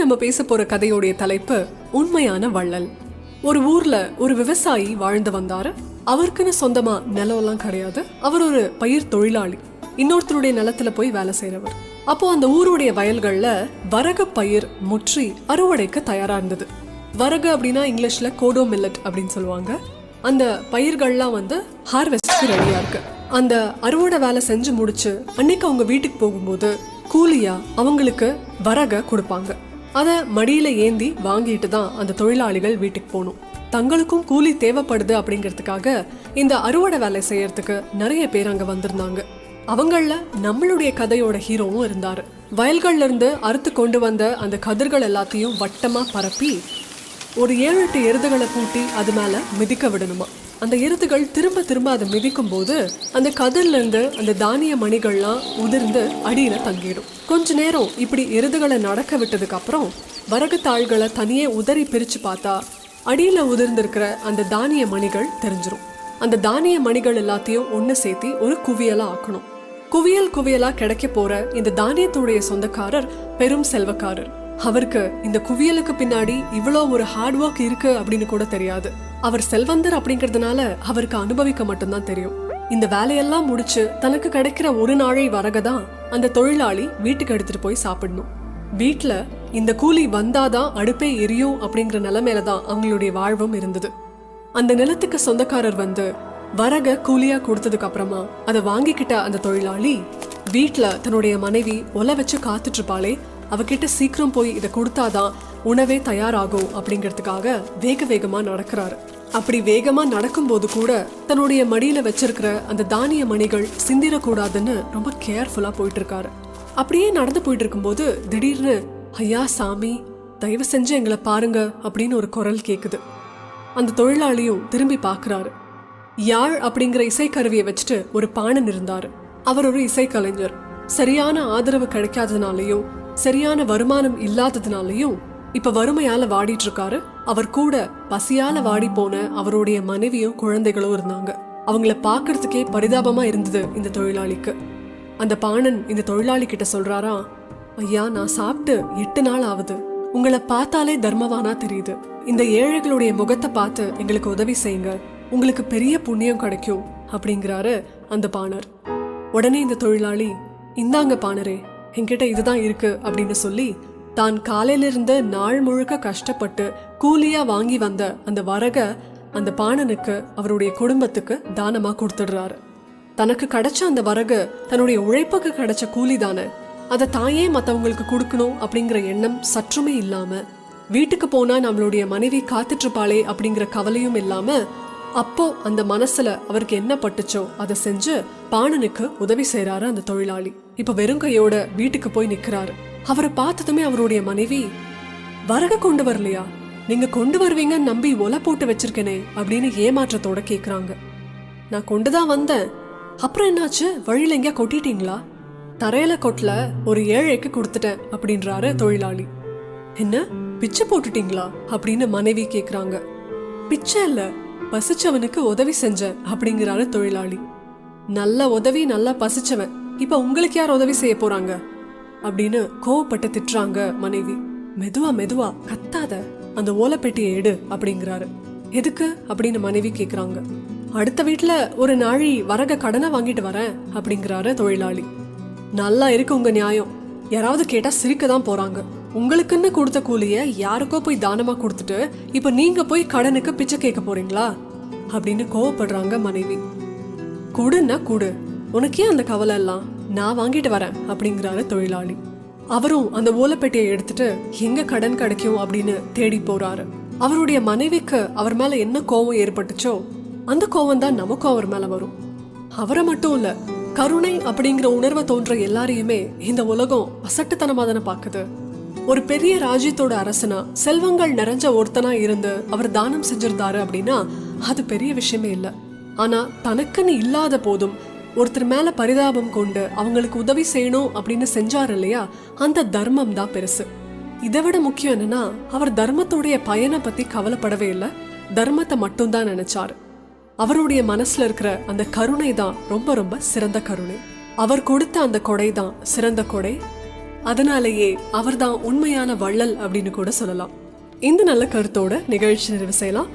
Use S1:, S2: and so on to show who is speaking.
S1: நம்ம பேச போற கதையோடைய தலைப்பு உண்மையான வள்ளல். ஒரு ஊர்ல ஒரு விவசாயி வாழ்ந்து வந்தாரு. அவருக்குன்னு சொந்தமா நிலம் எல்லாம் கிடையாது. அவர் ஒரு பயிர் தொழிலாளி, இன்னொருத்தருடைய நிலத்துல போய் வேலை செய்யறவர். அப்போ அந்த ஊருடைய வயல்கள்ல வரகு பயிர் முற்றி அறுவடைக்கு தயாரா இருந்தது. வரகு அப்படின்னா இங்கிலீஷ்ல கோடோ மில்லட் அப்படின்னு சொல்லுவாங்க. அந்த பயிர்கள்லாம் ஹார்வெஸ்ட்க்கு ரெடியா இருக்கு. அந்த அறுவடை வேலை செஞ்சு முடிச்சு அன்னைக்கு அவங்க வீட்டுக்கு போகும்போது கூலியா அவங்களுக்கு வரக கொடுப்பாங்க. அத மடியில ஏந்தி வாங்கிட்டு தான் அந்த தொழிலாளிகள் வீட்டுக்கு போகணும். தங்களுக்கும் கூலி தேவைப்படுது அப்படிங்கிறதுக்காக இந்த அறுவடை வேலை செய்யறதுக்கு நிறைய பேர் அங்க வந்திருந்தாங்க. அவங்கள நம்மளுடைய கதையோட ஹீரோவும் இருந்தாரு. வயல்கள்ல இருந்து அறுத்து கொண்டு வந்த அந்த கதிர்கள் எல்லாத்தையும் வட்டமா பரப்பி ஒரு 7-8 எருதுகளை பூட்டி அது மேல மிதிக்க விடணுமா. அந்த எருதுகள் திரும்ப திரும்ப அதை மிதிக்கும் போது அந்த கதிர்ல இருந்து அந்த தானிய மணிகள்லாம் உதிர்ந்து அடியில தங்கிடும். கொஞ்ச நேரம் இப்படி எருதுகளை நடக்க விட்டதுக்கு அப்புறம் வரகு தாள்களை தனியே உதறி பிரிச்சு பார்த்தா அடியில உதிர்ந்திருக்கிற அந்த தானிய மணிகள் தெரிஞ்சிடும். அந்த தானிய மணிகள் எல்லாத்தையும் ஒண்ணு சேர்த்தி ஒரு குவியலா ஆக்கணும். குவியல் குவியலா கிடைக்க போற இந்த தானியத்துடைய சொந்தக்காரர் பெரும் செல்வக்காரர். அவருக்கு இந்த குவியலுக்கு பின்னாடி இவ்வளோ ஒரு ஹார்ட் ஒர்க் இருக்கு அப்படின்னு கூட தெரியாது. அவர் செல்வந்தர் அப்படிங்கறதுனால அவருக்கு அனுபவிக்க மட்டும்தான் தெரியும். இந்த வேலையெல்லாம் முடிச்சு தனக்கு கிடைக்கிற ஒரு நாளை வரகதான் அந்த தொழிலாளி வீட்டுக்கு எடுத்துட்டு போய் சாப்பிடணும். வீட்டுல இந்த கூலி வந்தாதான் அடுப்பே எரியும் அப்படிங்கிற நிலைமையில தான் அவங்களுடைய வாழ்வும் இருந்தது. அந்த நிலத்துக்கு சொந்தக்காரர் வரக கூலியா கொடுத்ததுக்கு அப்புறமா அதை வாங்கிக்கிட்ட அந்த தொழிலாளி வீட்டுல தன்னுடைய மனைவி ஒலை வச்சு காத்துட்டு இருப்பாளே, அவகிட்ட சீக்கிரம் போய் இதை கொடுத்தாதான் உணவே தயாராகும் அப்படிங்கிறதுக்காக வேக வேகமா நடக்கிறாரு. அப்படி வேகமா நடக்கும்போது கூட தன்னுடைய மடியில வச்சிருக்கிற அந்த தானிய மணிகள் சிந்திரக்கூடாதுன்னு ரொம்ப கேர்ஃபுல்லா போயிட்டு இருக்காரு. அப்படியே நடந்து போயிட்டு இருக்கும்போது திடீர்னு ஐயா சாமி, தயவு செஞ்சு எங்களை பாருங்க அப்படின்னு ஒரு குரல் கேக்குது. அந்த தொழிலாளியும் திரும்பி பாக்குறாரு. யாழ் அப்படிங்கிற இசைக்கருவியை வச்சுட்டு ஒரு பாணன் இருந்தாரு. அவர் ஒரு இசைக்கலைஞர். சரியான ஆதரவு கிடைக்காததுனாலையும் சரியான வருமானம் இல்லாததுனாலையும் இப்ப வறுமையால வாடிட்டு இருக்காரு. அவர் கூட பசியால வாடி போன அவருடைய மனைவியும் குழந்தைகளும் இருந்தாங்க. அவங்கள பாக்குறதுக்கே பரிதாபமா இருந்தது இந்த தொழிலாளிக்கு. அந்த பாணன் இந்த தொழிலாளி கிட்ட சொல்றாரா, ஐயா, நான் சாப்பிட்டு 8 நாள் ஆகுது. உங்களை பார்த்தாலே தர்மவானா தெரியுது. இந்த ஏழைகளுடைய முகத்தை பார்த்து எங்களுக்கு உதவி செய்யுங்க, உங்களுக்கு பெரிய புண்ணியம் கிடைக்கும் அப்படிங்கிறாரு அந்த பாணர். உடனே இந்த தொழிலாளி, இந்தாங்க பாணரே, என்கிட்ட இதுதான் இருக்கு அப்படின்னு சொல்லி தான் காலையில இருந்து நாள் முழுக்க கஷ்டப்பட்டு கூலியா வாங்கி வந்த அந்த வரக அந்த பாணனுக்கு அவருடைய குடும்பத்துக்கு தானமா கொடுத்துடுறாரு. தனக்கு கிடைச்ச அந்த வரகு தன்னுடைய உழைப்புக்கு கிடைச்ச கூலி தானே, அதை தாயே மற்றவங்களுக்கு கொடுக்கணும் அப்படிங்கிற எண்ணம் சற்றுமே இல்லாம, வீட்டுக்கு போனா நம்மளுடைய மனைவி காத்துட்டு இருப்பாளே அப்படிங்கிற கவலையும் இல்லாம, அப்போ அந்த மனசுல அவருக்கு என்ன பட்டுச்சோ அதை செஞ்சு பாணனுக்கு உதவி செய்யறாரு அந்த தொழிலாளி. இப்ப வெறுங்கையோட வீட்டுக்கு போய் நிக்கிறாரு. அவரை பார்த்ததுமே அவருடைய மனைவி, வரக கொண்டு வரலையா? நீங்க கொண்டு வருவீங்கன்னு நம்பி ஒலை போட்டு வச்சிருக்கேனே அப்படின்னு ஏமாற்றத்தோட கேக்குறாங்க. நான் கொண்டுதான் வந்தேன். அப்புறம் என்னாச்சு? வழியில எங்கயா கொட்டிட்டீங்களா? தரையில கொட்டல, ஒரு ஏழைக்கு கொடுத்துட்டேன் அப்படின்றாரு தொழிலாளி. என்ன, பிச்சை போட்டுட்டீங்களா அப்படின்னு மனைவி கேக்குறாங்க. பிச்சை இல்ல, பசிச்சவனுக்கு உதவி செஞ்ச அப்படிங்கிறாரு தொழிலாளி. நல்ல உதவி, நல்லா பசிச்சவன், இப்ப உங்களுக்கு யார் உதவி செய்ய போறாங்க அப்படின்னு கோவப்பட்டு திட்டுறாங்க மனைவி. மெதுவா மெதுவா கத்தாத, அந்த ஓலைப்பெட்டியை எடு அப்படிங்கிறாரு. எதுக்கு அப்படின்னு மனைவி கேக்குறாங்க. அடுத்த வீட்டுல ஒரு நாழி வரக கடனை வாங்கிட்டு வரேன் அப்படிங்கிறாரு தொழிலாளி. நல்லா இருக்கு உங்க நியாயம். யாராவது கேட்டா சிரிக்க தான் போறாங்க. உங்களுக்குன்னு கொடுத்த கூலிய யாருக்கோ போய் தானமா கொடுத்துட்டு இப்ப நீங்க போய் கடனுக்கு பிச்சை கேட்க போறீங்களா அப்படின்னு கோவப்படுறாங்க மனைவி. கொடுன்னா கூடு, உனக்கே அந்த கவலை எல்லாம், நான் வாங்கிட்டு வரேன் அப்படிங்கிறாரு தொழிலாளி. அவரும் அந்த ஓலைப்பெட்டியை எடுத்துட்டு எங்க கடன் கிடைக்கும் அப்படின்னு தேடி போறாரு. அவருடைய மனைவிக்கு அவர் மேல என்ன கோவம் ஏற்பட்டுச்சோ அந்த கோவம் தான் நமக்கும் அவர் மேல வரும். அவரை மட்டும் இல்ல, கருணை அப்படிங்கிற உணர்வை தோன்ற எல்லாரையுமே இந்த உலகம் அசட்டுத்தனமா தானே பாக்குது. ஒரு பெரிய ராஜ்யத்தோட அரசனா செல்வங்கள் நிறைஞ்ச ஒருத்தனா இருந்து அவர் தானம் செஞ்சிருந்தாரு அப்படின்னா அது பெரிய விஷயமே இல்லை. ஆனா தனக்குன்னு இல்லாத போதும் ஒருத்தர் மேல பரிதாபம் கொண்டு அவங்களுக்கு உதவி செய்யணும் அப்படின்னு செஞ்சாரு இல்லையா, அந்த தர்மம் தான் பெருசு. இதை விட முக்கியம் என்னன்னா, அவர் தர்மத்துடைய பயனை பத்தி கவலைப்படவே இல்லை, தர்மத்தை மட்டும்தான் நினைச்சாரு. அவருடைய மனசுல இருக்கிற அந்த கருணை தான் ரொம்ப ரொம்ப சிறந்த கருணை. அவர் கொடுத்த அந்த கொடை தான் சிறந்த கொடை. அதனாலேயே அவர்தான் உண்மையான வள்ளல் அப்படின்னு கூட சொல்லலாம். இந்த நல்ல கருத்தோட நிகழ்ச்சி நிறைவு செய்யலாம்.